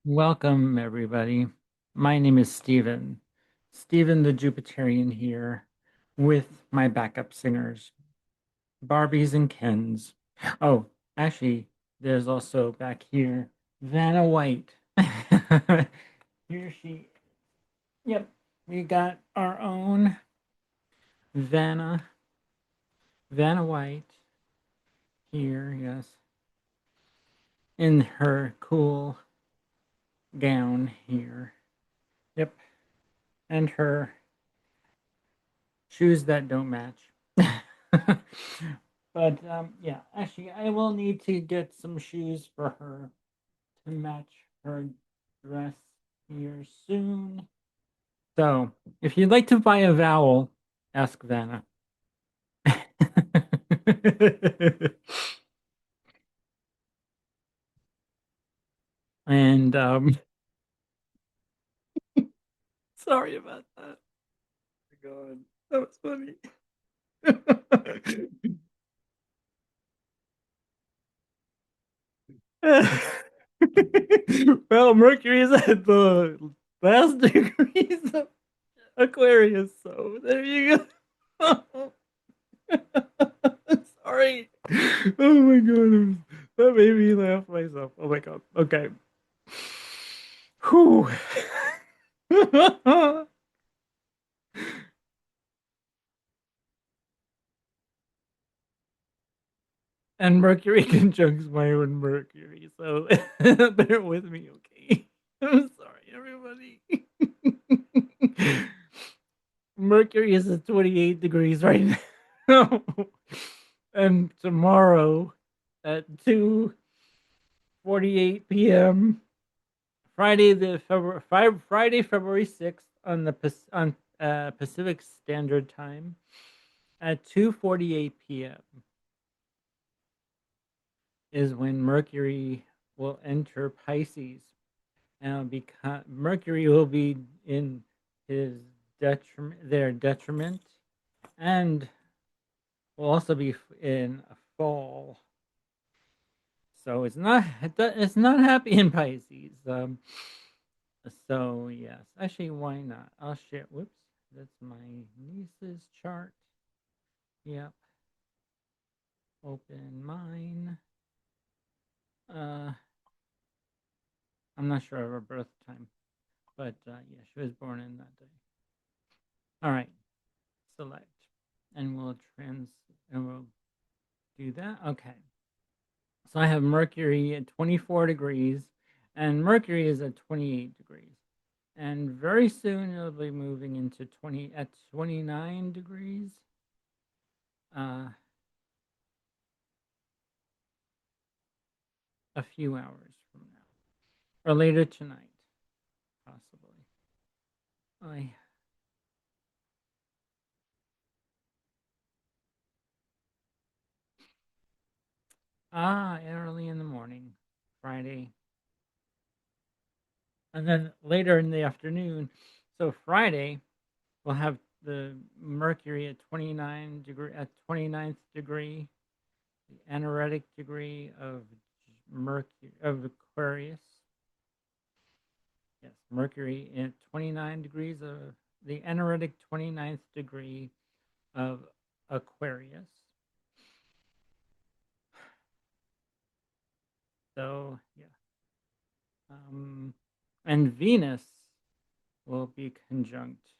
Welcome, everybody. My name is Stephen the Jupiterian here with my backup singers, Barbies and Kens. Oh, actually, there's also back here Vanna White. Here she, yep, we got our own Vanna, Vanna White here, yes, in her cool gown here. Yep, and her shoes that don't match. But yeah, actually, I will need to get some shoes for her to match her dress here soon. So, if you'd like to buy a vowel, ask Vanna. And sorry about that. Oh my God, that was funny. Well, Mercury is at the last degrees of Aquarius, so there you go. Sorry. Oh my god, that made me laugh myself. Oh my god. Okay. Whew. And Mercury conjuncts my own Mercury, so bear with me, okay? I'm sorry, everybody. Mercury is at 28 degrees right now. And tomorrow at 2:48 p.m. Friday, February 6th on Pacific Standard Time at 2:48 p.m. is when Mercury will enter Pisces. And because Mercury will be in his detriment, and will also be in a fall. So it's not happy in Pisces. So yes, actually, why not? I'll share. Whoops, that's my niece's chart. Yep, open mine. Uh, I'm not sure of her birth time, but yeah, she was born in that day. All right, select, and we'll do that. Okay, so I have Mercury at 24 degrees, and Mercury is at 28 degrees. And very soon it'll be moving into 29 degrees. Uh, a few hours from now, or later tonight, possibly. I early in the morning, Friday, and then later in the afternoon. So Friday we'll have the Mercury at 29th degree, the anaretic degree of Mercury of Aquarius. Yes, Mercury at 29 degrees of the anaretic 29th degree of Aquarius. So yeah, and Venus will be conjunct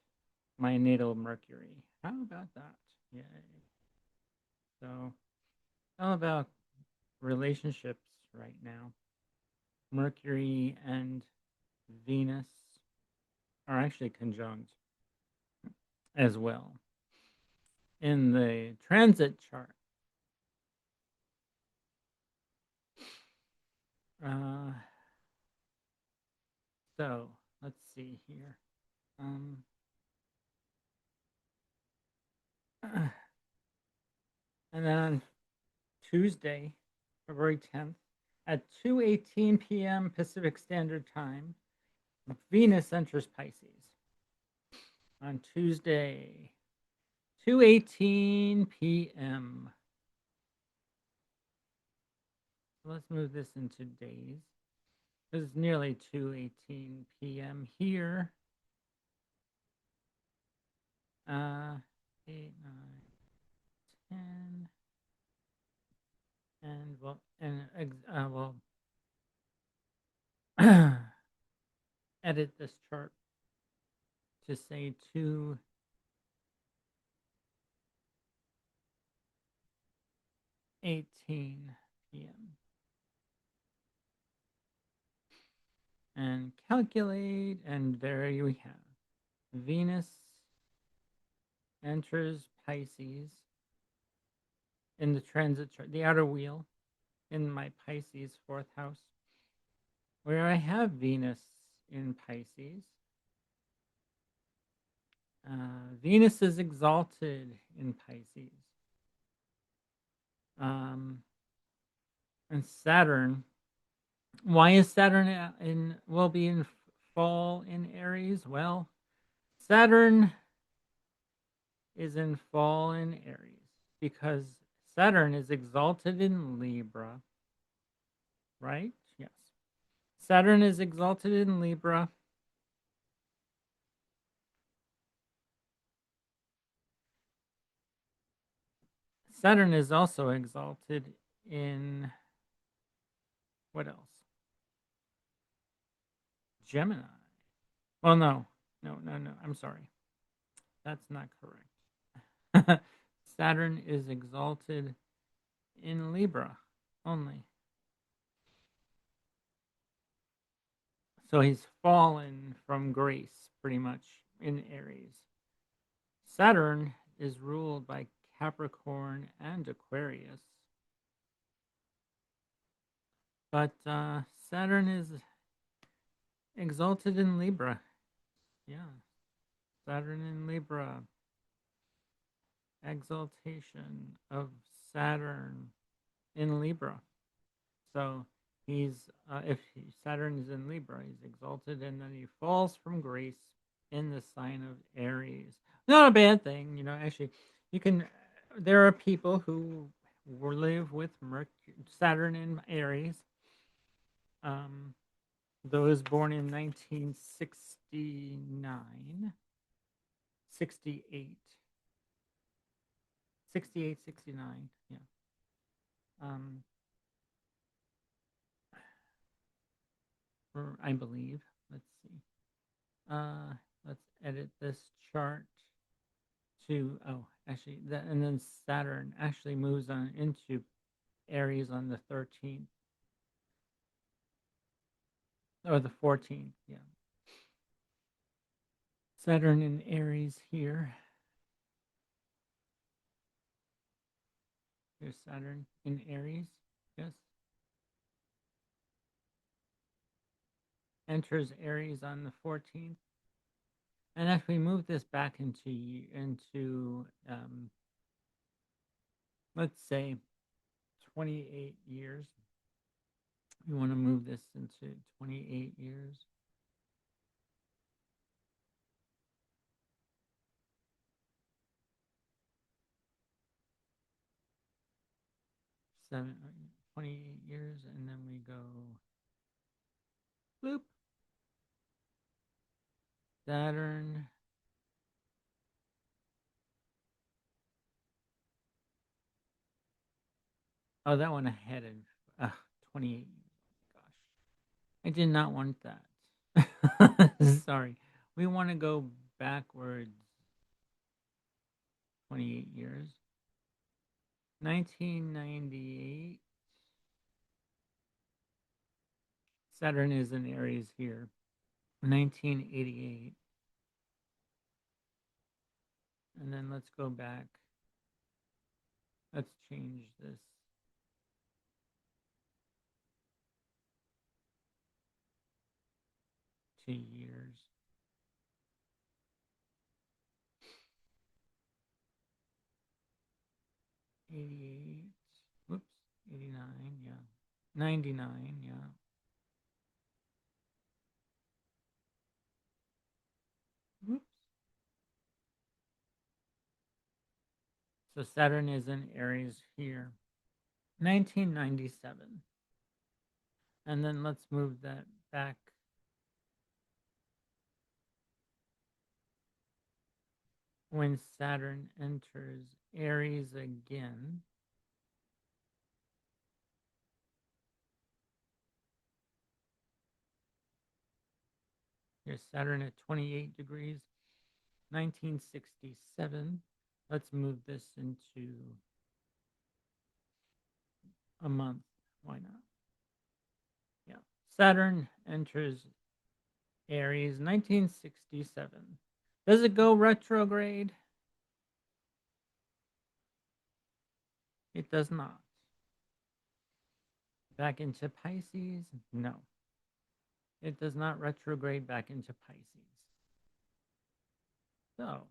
my natal Mercury. How about that? Yay! So all about relationships right now. Mercury and Venus are actually conjunct as well in the transit chart. Uh, so let's see here. Um, and then on Tuesday, February 10th, at 2:18 p.m. Pacific Standard Time, Venus enters Pisces. On Tuesday, 2:18 p.m. Let's move this into days. It's nearly 2:18 p.m. here. 8, 9, 10, and we'll edit this chart to say 2:18 p.m. and calculate, and there we have Venus enters Pisces in the transit chart, the outer wheel in my Pisces fourth house, where I have Venus in Pisces. Venus is exalted in Pisces. And Saturn. Why is Saturn will be in fall in Aries? Well, Saturn is in fall in Aries because Saturn is exalted in Libra, right? Yes. Saturn is exalted in Libra. Saturn is also exalted in what else? Gemini. Well, no. I'm sorry. That's not correct. Saturn is exalted in Libra only. So he's fallen from grace pretty much in Aries. Saturn is ruled by Capricorn and Aquarius. But Saturn is exalted in Libra. Yeah. Saturn in Libra. Exaltation of Saturn in Libra. So he's Saturn is in Libra, he's exalted, and then he falls from grace in the sign of Aries. Not a bad thing, Actually, you can. There are people who live with Saturn in Aries. Those born in 1969, 68, 68, 69. Yeah. I believe. Let's see. Let's edit this chart to actually that, and then Saturn actually moves on into Aries on the 13th or the 14th. Yeah, Saturn in Aries here. Here's Saturn in Aries. Yes, enters Aries on the 14th. And if we move this back into let's say 28 years, we want to move this into 28 years. Seven, 28 years, and then we go bloop. Saturn. Oh, that one ahead of 28 years. Gosh, I did not want that. Sorry. We want to go backwards 28 years. 1998. Saturn is in Aries here. 1988. And then let's go back. Let's change this to years. 88. Whoops. 89. Yeah. 99. Yeah. Whoops. So Saturn is in Aries here. 1997. And then let's move that back when Saturn enters Aries again. Here's Saturn at 28 degrees, 1967. Let's move this into a month. Why not? Yeah. Saturn enters Aries, 1967. Does it go retrograde? It does not. Back into Pisces? No. It does not retrograde back into Pisces. So,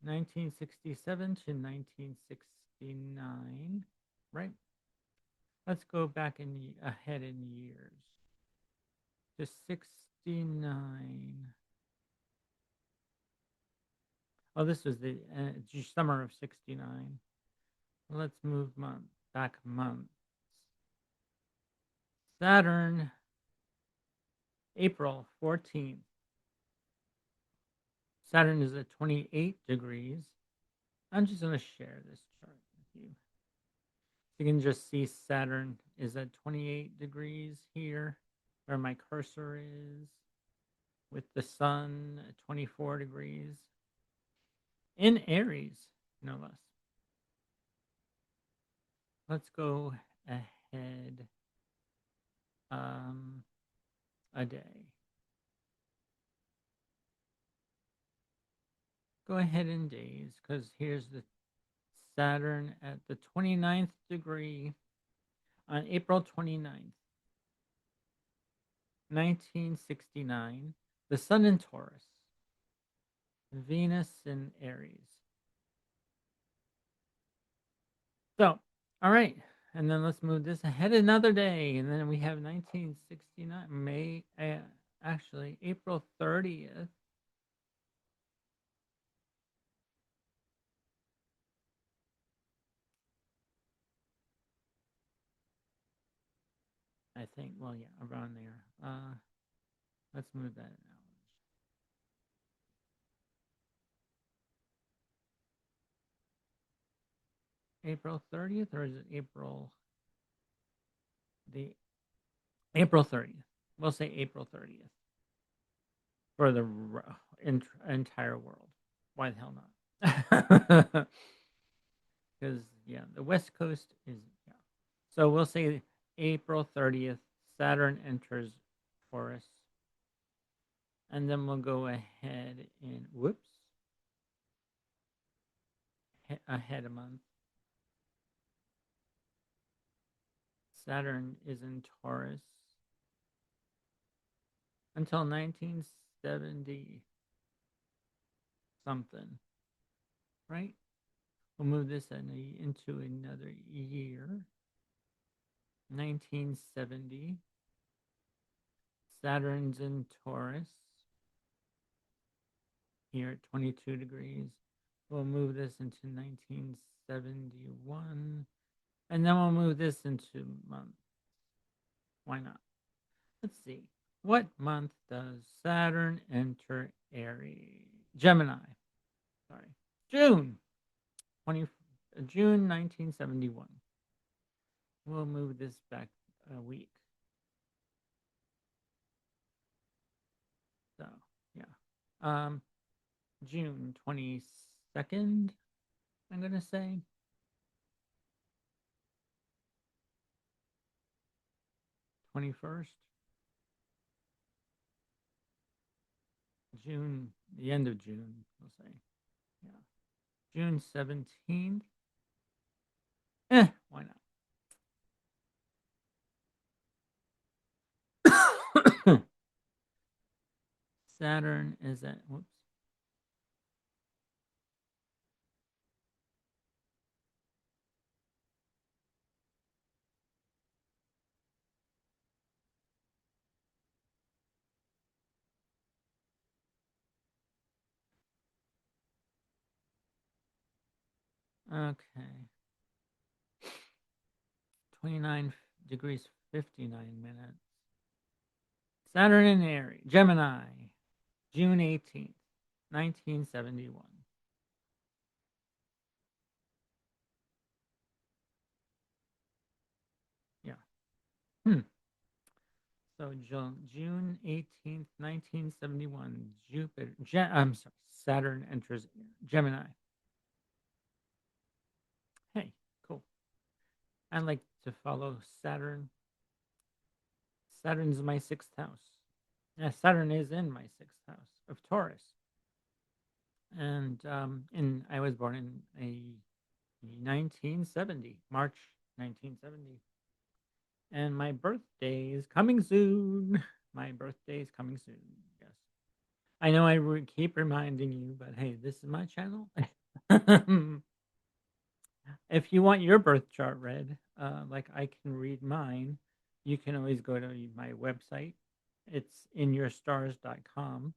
1967 to 1969, right? Let's go back ahead in years to 69. Oh, this was the summer of 69. Let's move back months. Saturn, April 14th. Saturn is at 28 degrees. I'm just going to share this chart with you. You can just see Saturn is at 28 degrees here, where my cursor is, with the sun at 24 degrees. In Aries, no less. Let's go ahead a day. Go ahead in days, because here's the Saturn at the 29th degree on April 29th, 1969. The Sun in Taurus, Venus in Aries. So, all right. And then let's move this ahead another day. And then we have 1969, actually, April 30th. I think, well, yeah, around there. Let's move that now. April 30th, or is it the April 30th? We'll say April 30th for the entire world. Why the hell not? Because, yeah, the West Coast is, yeah. So we'll say April 30th, Saturn enters Taurus. And then we'll go ahead and, ahead a month. Saturn is in Taurus until 1970 something, right? We'll move this into another year. 1970. Saturn's in Taurus here at 22 degrees. We'll move this into 1971. And then we'll move this into months. Why not? Let's see. What month does Saturn enter Aries? Gemini. Sorry. June 20, June 1971. We'll move this back a week. So, yeah. June 22nd, I'm going to say. 21st. June, the end of June, we'll say. Yeah. June 17th. Why not? Saturn is at, whoops. Okay. 29 degrees, 59 minutes. Saturn in Aries, Gemini, June 18th, 1971. Yeah. Hmm. So June 18th, 1971, I'm sorry, Saturn enters Gemini. Hey, cool. I like to follow Saturn. Saturn's my sixth house. Yeah, Saturn is in my sixth house of Taurus. And I was born in a 1970, March 1970. And my birthday is coming soon. My birthday is coming soon. Yes. I know keep reminding you, but hey, this is my channel. If you want your birth chart read, like I can read mine, you can always go to my website. It's inyourstars.com.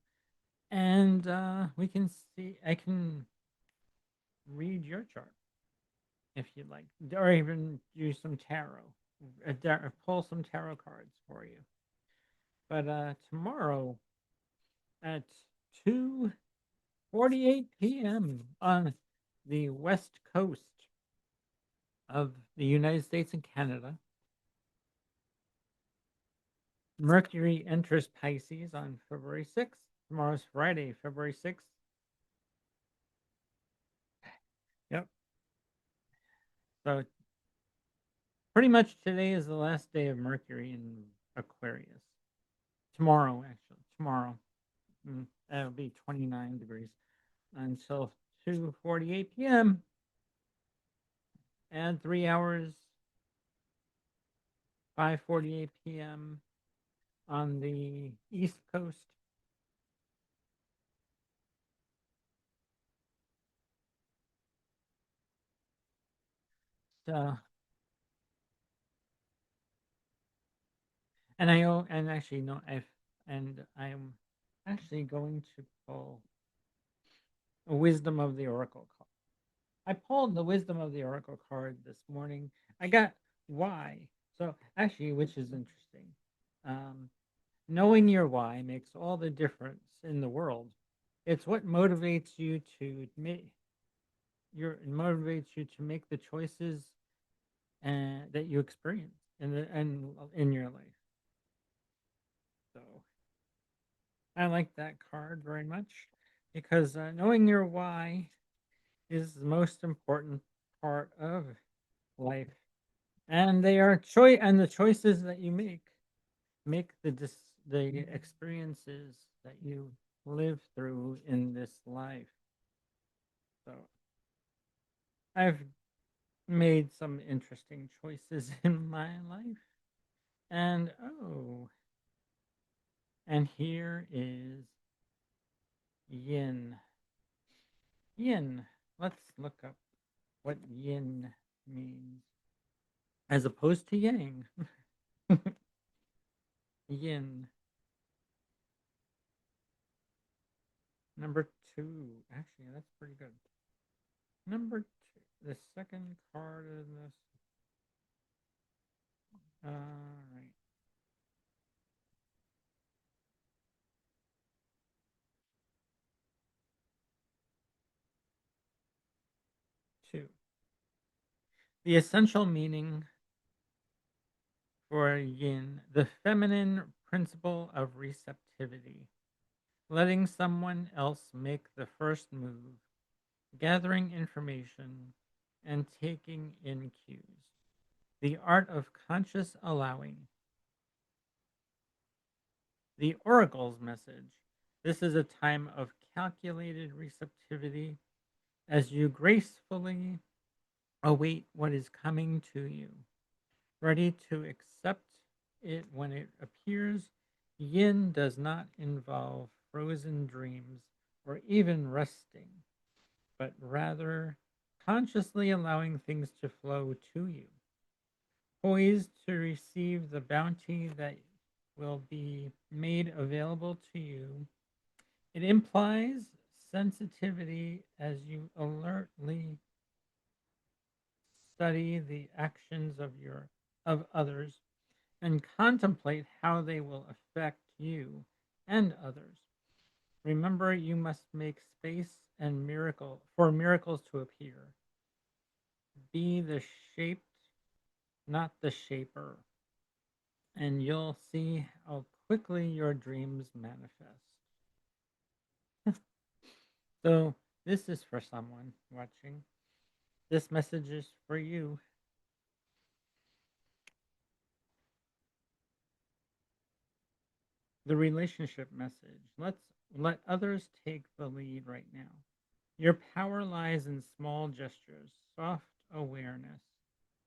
And we can see, I can read your chart if you'd like, or even use some tarot, pull some tarot cards for you. But tomorrow at 2:48 p.m. on the west coast of the United States and Canada, Mercury enters Pisces on February 6th. Tomorrow's Friday, February 6th. Yep. So pretty much today is the last day of Mercury in Aquarius. Tomorrow, actually. Tomorrow. That'll be 29 degrees until 2:48 p.m. And 3 hours, 5:48 p.m. on the East Coast. So, and actually no, I'm actually going to pull a Wisdom of the Oracle card. I pulled the Wisdom of the Oracle card this morning. I got why. So actually, which is interesting. Um, Knowing your why makes all the difference in the world. It's what motivates you to make the choices that you experience in your life. So I like that card very much because knowing your why is the most important part of life, and they are choice and the choices that you make the experiences that you live through in this life. So I've made some interesting choices in my life, and and here is yin. Yin. Let's look up what yin means as opposed to yang. Yin. Number two. Actually, that's pretty good. Number two. The second card in this. All right. Two. The essential meaning for yin, the feminine principle of receptivity, letting someone else make the first move, gathering information, and taking in cues. The art of conscious allowing. The oracle's message. This is a time of calculated receptivity as you gracefully await what is coming to you, ready to accept it when it appears. Yin does not involve frozen dreams or even resting, but rather consciously allowing things to flow to you, poised to receive the bounty that will be made available to you. It implies sensitivity as you alertly study the actions of others and contemplate how they will affect you and others. Remember, you must make space and miracle for miracles to appear. Be the shaped, not the shaper, and you'll see how quickly your dreams manifest. So, this is for someone watching. This message is for you. The relationship message. Let others take the lead right now. Your power lies in small gestures, soft awareness,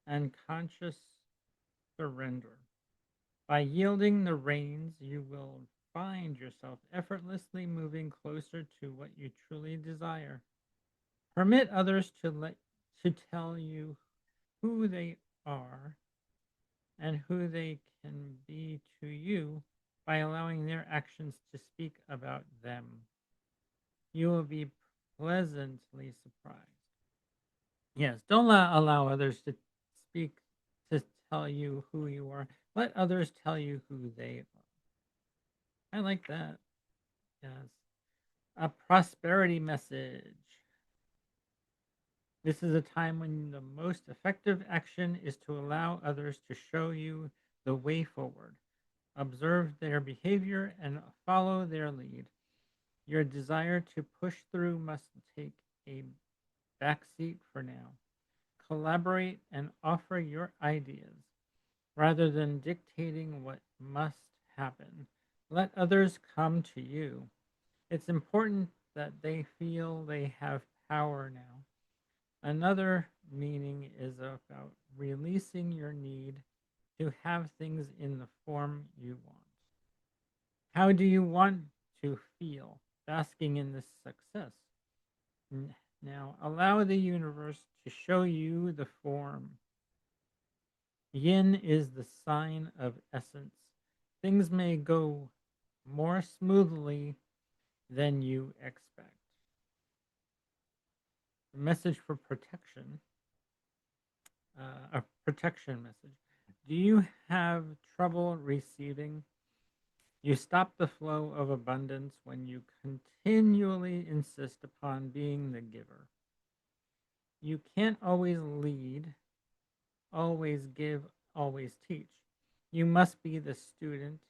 and conscious surrender. By yielding the reins, you will find yourself effortlessly moving closer to what you truly desire. Permit others to tell you who they are and who they can be to you by allowing their actions to speak about them. You will be pleasantly surprised. Yes, don't allow others to speak to tell you who you are. Let others tell you who they are. I like that. Yes. A prosperity message. This is a time when the most effective action is to allow others to show you the way forward. Observe their behavior and follow their lead. Your desire to push through must take a backseat for now. Collaborate and offer your ideas rather than dictating what must happen. Let others come to you. It's important that they feel they have power now. Another meaning is about releasing your need to have things in the form you want. How do you want to feel basking in this success? Now, allow the universe to show you the form. Yin is the sign of essence. Things may go more smoothly than you expect. The message for protection, a protection message. Do you have trouble receiving? You stop the flow of abundance when you continually insist upon being the giver. You can't always lead, always give, always teach. You must be the student,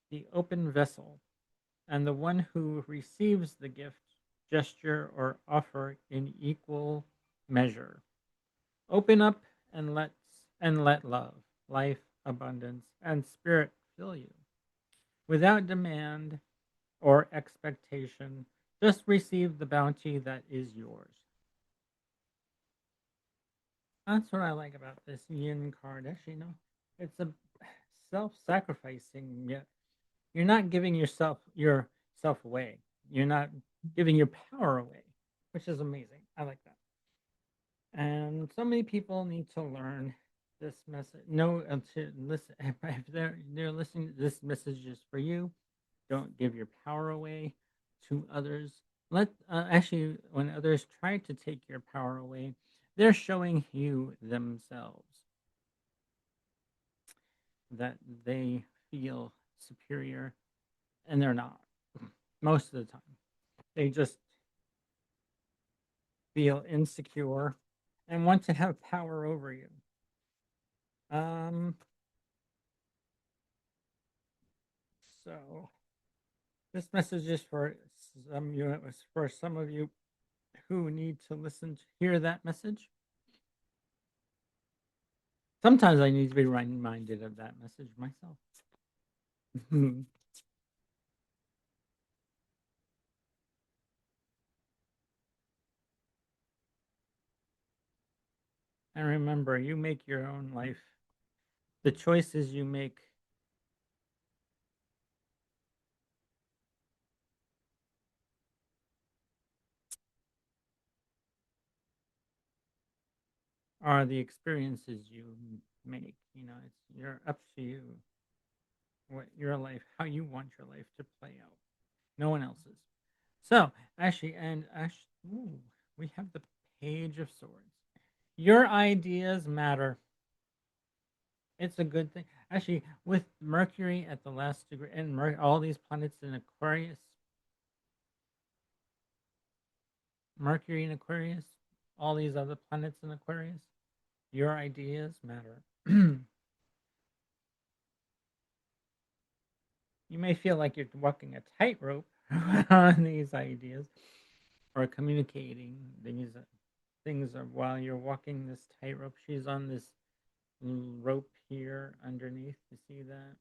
the open vessel, and the one who receives the gift, gesture, or offer in equal measure. Open up and let love, life, abundance, and spirit fill you. Without demand or expectation, just receive the bounty that is yours. That's what I like about this yin card. Actually, no, it's a self-sacrificing. Yet you're not giving yourself away. You're not giving your power away, which is amazing. I like that. And so many people need to learn this message. No, to listen. If they're listening, this message is for you. Don't give your power away to others. Actually, when others try to take your power away, they're showing you themselves that they feel superior, and they're not. Most of the time, they just feel insecure and want to have power over you. Um, so this message is for some of you who need to hear that message. Sometimes I need to be reminded of that message myself. And remember, you make your own life. The choices you make are the experiences you make. It's you're up to you what your life, how you want your life to play out. No one else's. So actually, ooh, we have the Page of Swords. Your ideas matter. It's a good thing. Actually, with Mercury at the last degree and all these planets in Aquarius, Mercury in Aquarius, all these other planets in Aquarius, your ideas matter. You may feel like you're walking a tightrope on these ideas or communicating things are while you're walking this tightrope. She's on this rope here underneath. You see that?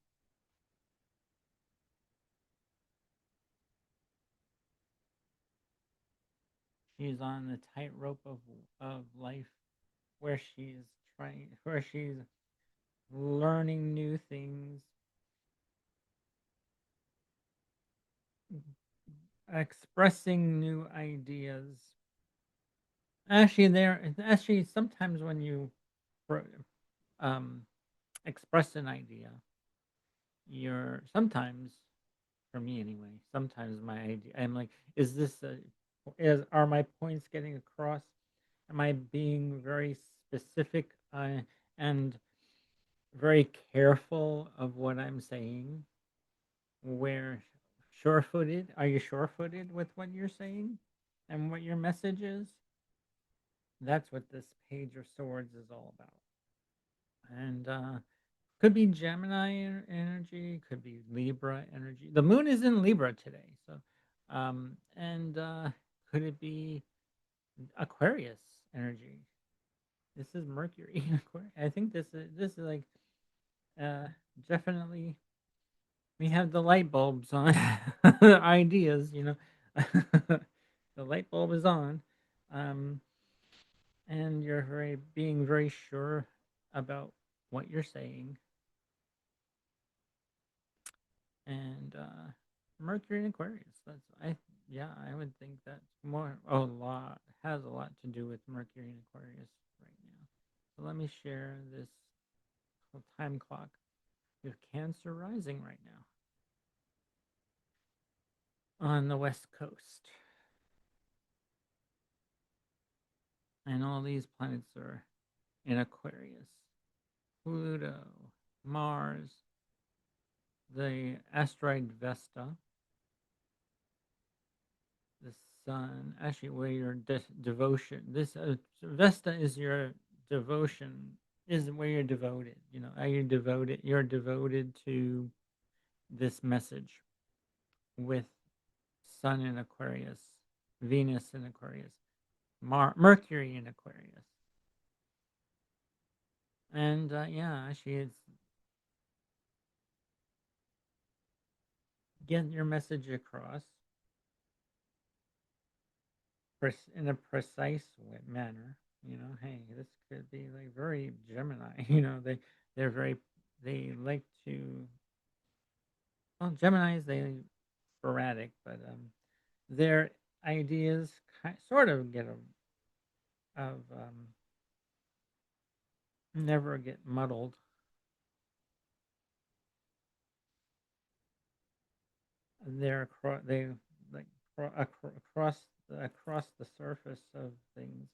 She's on the tightrope of life where she's learning new things, expressing new ideas. Actually sometimes when you um, express an idea, you're sometimes for me anyway. Sometimes my idea, I'm like, is this a, is are my points getting across? Am I being very specific and very careful of what I'm saying? Where sure-footed? Are you sure-footed with what you're saying and what your message is? That's what this Page of Swords is all about. And could be Gemini energy, could be Libra energy. The moon is in Libra today, so and could it be Aquarius energy? This is Mercury in Aquarius. I think this is like uh definitely we have the light bulbs on ideas, you know. The light bulb is on. Um and you're very being very sure about what you're saying and Mercury in Aquarius. That's I yeah, I would think that's more a lot has a lot to do with Mercury in Aquarius right now. So let me share this time clock with Cancer rising right now on the west coast. And all these planets are in Aquarius. Pluto, Mars, the asteroid Vesta, the sun. Actually, where your devotion. This Vesta is your devotion. Is where you're devoted. You know, are you devoted? You're devoted to this message with Sun in Aquarius, Venus in Aquarius, Mercury in Aquarius, and yeah, actually, it's get your message across in a precise manner. You know, hey, this could be like very Gemini. You know, they're very they like to well Gemini's they sporadic, but their ideas sort of get of never get muddled. They're they like across the surface of things.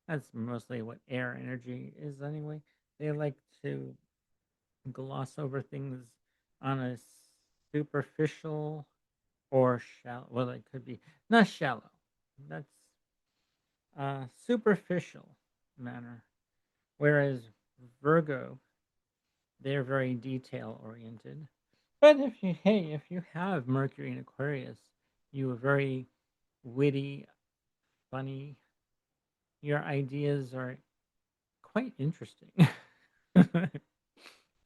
That's mostly what air energy is anyway. They like to gloss over things on a superficial or shallow. Well, it could be not shallow. That's superficial manner. Whereas Virgo, they're very detail oriented. But if you have Mercury in Aquarius, you are very witty, funny. Your ideas are quite interesting.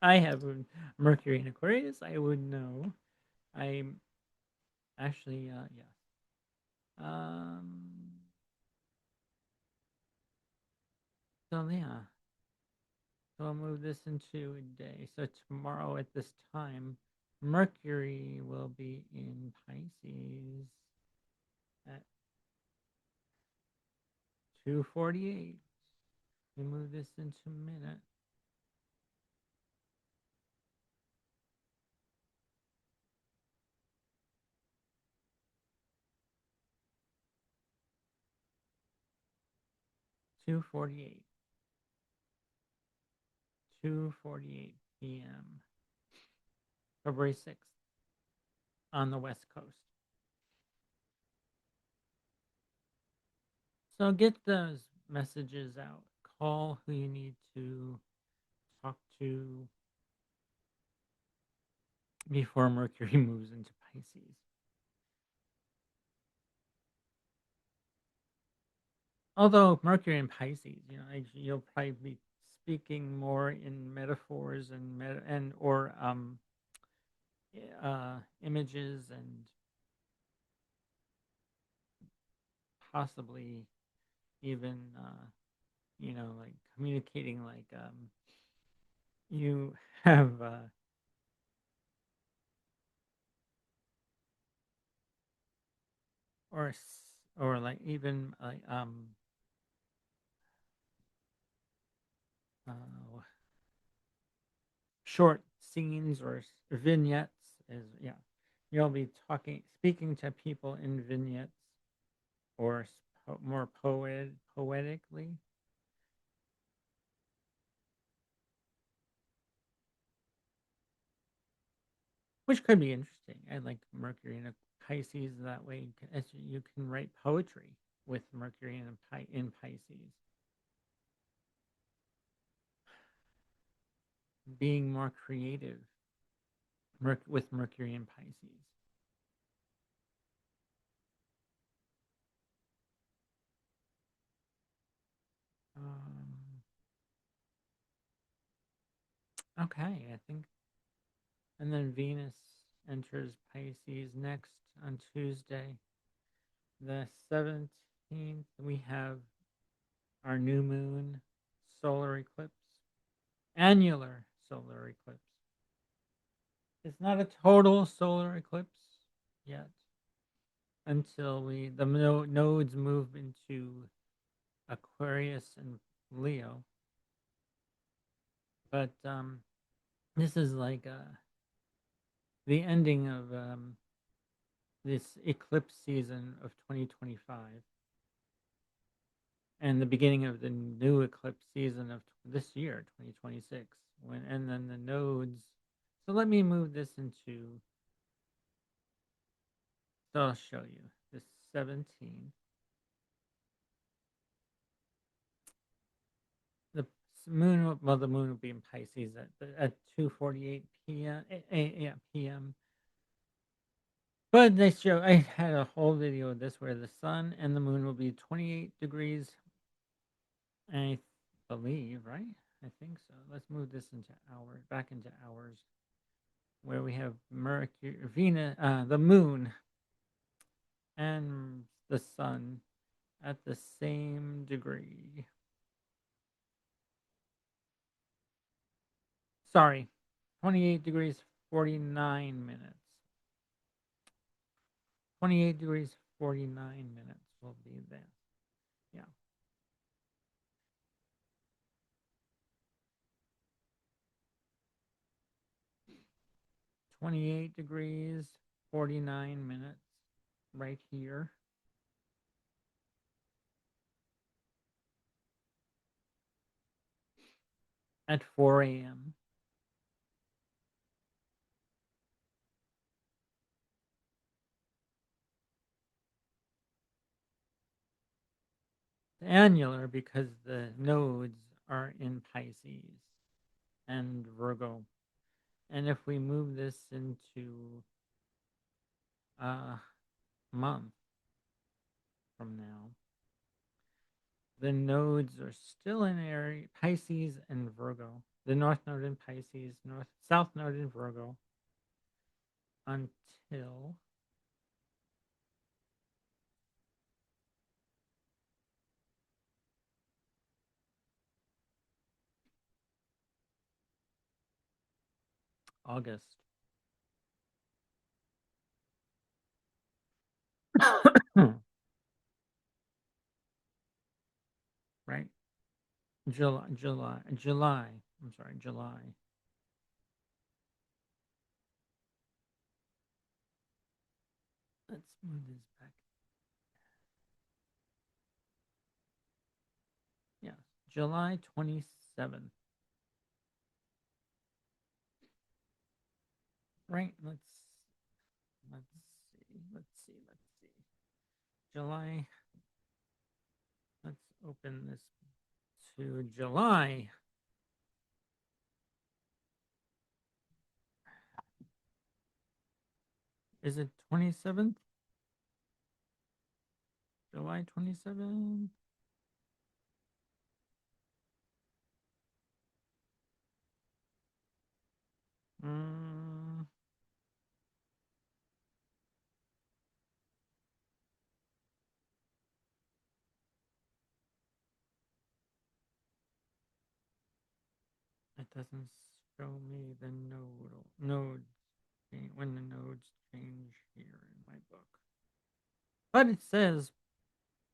I have Mercury in Aquarius. I would know. I'm actually, yeah. Um, so yeah, so I'll move this into a day. So tomorrow at this time, Mercury will be in Pisces at 2:48. We move this into a minute. 2:48. 2:48 p.m. February 6th on the West Coast. So get those messages out. Call who you need to talk to before Mercury moves into Pisces. Although Mercury in Pisces, you'll probably be speaking more in metaphors and or images and possibly even like communicating like you have or or like even like uh, short scenes or vignettes is yeah, you'll be speaking to people in vignettes or more poetically, which could be interesting. I like Mercury in a Pisces that way. You can write poetry with Mercury in Pisces, being more creative with Mercury in Pisces. Um, okay, I think, and then Venus enters Pisces next on Tuesday, the 17th. We have our new moon solar eclipse, annular solar eclipse. It's not a total solar eclipse yet until the nodes move into Aquarius and Leo. But this is like the ending of this eclipse season of 2025 and the beginning of the new eclipse season of this year, 2026. And then the nodes. So let me move this into. So I'll show you the 17th. The the moon will be in Pisces at 2:48 p.m. Yeah, p.m. But they show I had a whole video of this where the sun and the moon will be 28 degrees. I believe, right? I think so. Let's move this into hours, back into hours, where we have Mercury, Venus, the moon, and the sun at the same degree. Sorry, 28 degrees 49 minutes. 28 degrees 49 minutes will be there. Yeah. 28 degrees 49 minutes right here at 4 a.m. Annular because the nodes are in Pisces and Virgo. And if we move this into a month from now, the nodes are still in area Pisces and Virgo. The North Node in Pisces, South Node in Virgo until August. Right? July. I'm sorry, July. Let's move this back. Yes, July 27th. Right. Let's see. July. Let's open this to July. Is it 27th? July 27th? Mm, it doesn't show me the node when the nodes change here in my book. But it says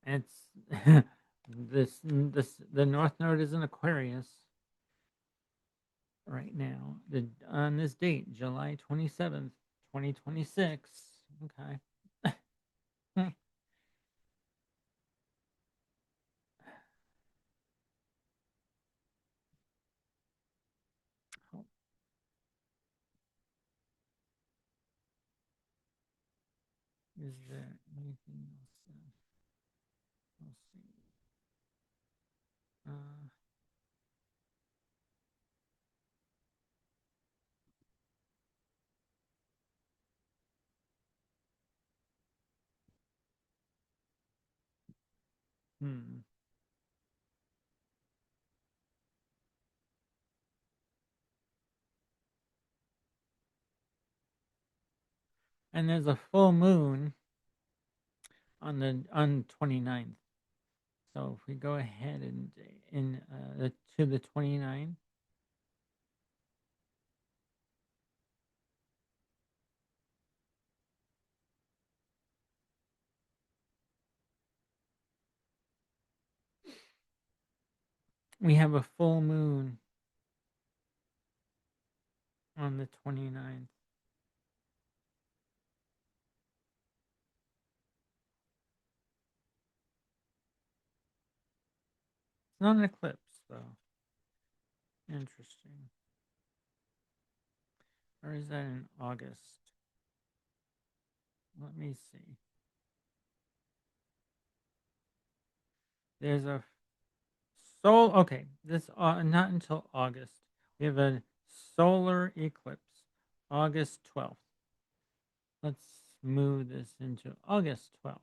it's the north node is in Aquarius right now. On this date, July 27th, 2026. Okay. Oh, is there anything else? Let's see. Uh, hmm. And there's a full moon on 29th. So if we go ahead and to the 29th, we have a full moon on the 29th. It's not an eclipse though. Interesting. Or is that in August? Let me see. There's a okay, this not until August. We have a solar eclipse, August 12th. Let's move this into August 12th.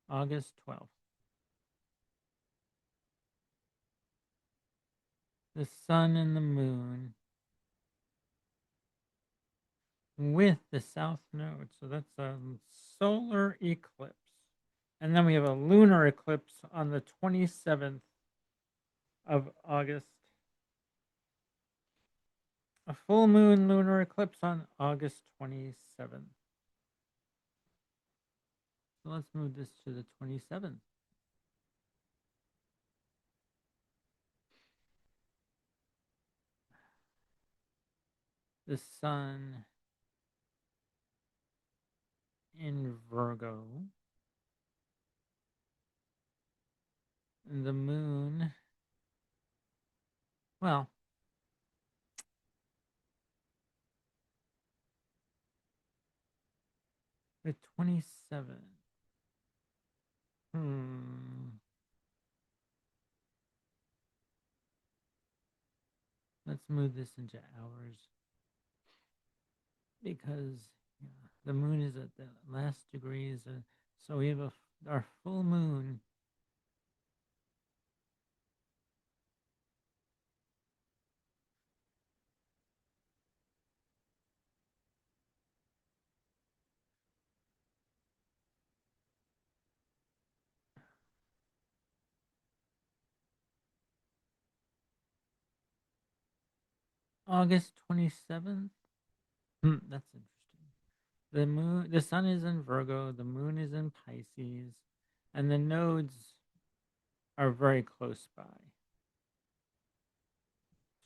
August 12th. The sun and the moon with the south node. So that's a solar eclipse. And then we have a lunar eclipse on the 27th of August. A full moon lunar eclipse on August 27th. So let's move this to the 27th. The sun in Virgo. And the moon, well, the 27th. Hmm. Let's move this into hours because yeah, the moon is at the last degrees. So we have our full moon August 27th. That's interesting. The sun is in Virgo, the moon is in Pisces, and the nodes are very close by.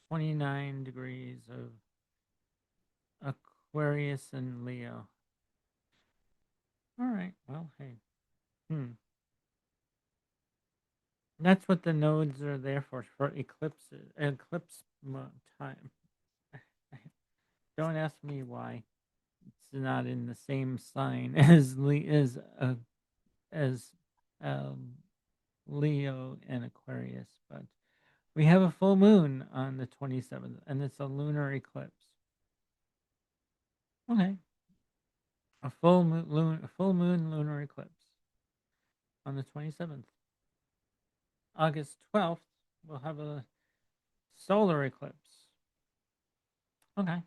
29 degrees of Aquarius and Leo. All right. Well, hey. Hmm. That's what the nodes are there for time. Don't ask me why. It's not in the same sign as um, Leo and Aquarius, but we have a full moon on the 27th, and it's a lunar eclipse. Okay, a full moon lunar eclipse on the 27th. August 12th, we'll have a solar eclipse. Okay,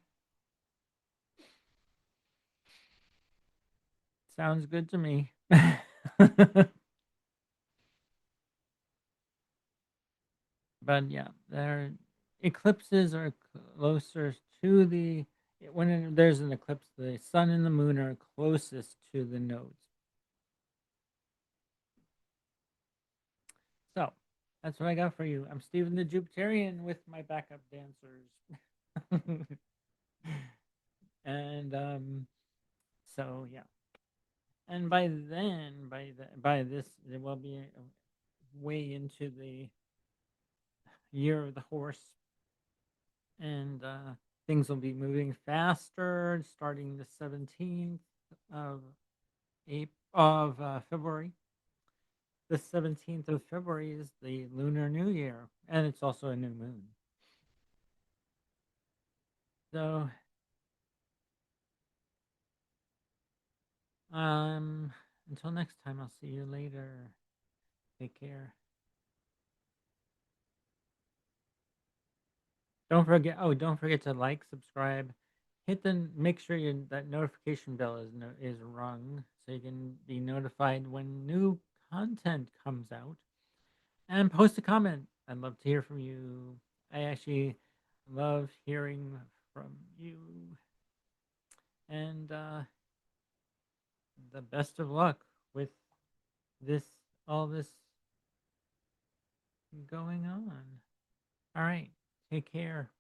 sounds good to me. But yeah, their eclipses are closer to there's an eclipse, the sun and the moon are closest to the nodes. So that's what I got for you. I'm Stephen the Jupiterian with my backup dancers. And so yeah. And by this it will be way into the year of the horse, and things will be moving faster starting the 17th of February. The 17th of February is the Lunar New Year, and it's also a new moon. So, until next time, I'll see you later. Take care. Don't forget to like, subscribe, make sure that notification bell is rung so you can be notified when new content comes out. And post a comment. I'd love to hear from you. I actually love hearing from you. And the best of luck with this all this going on. All right. Take care.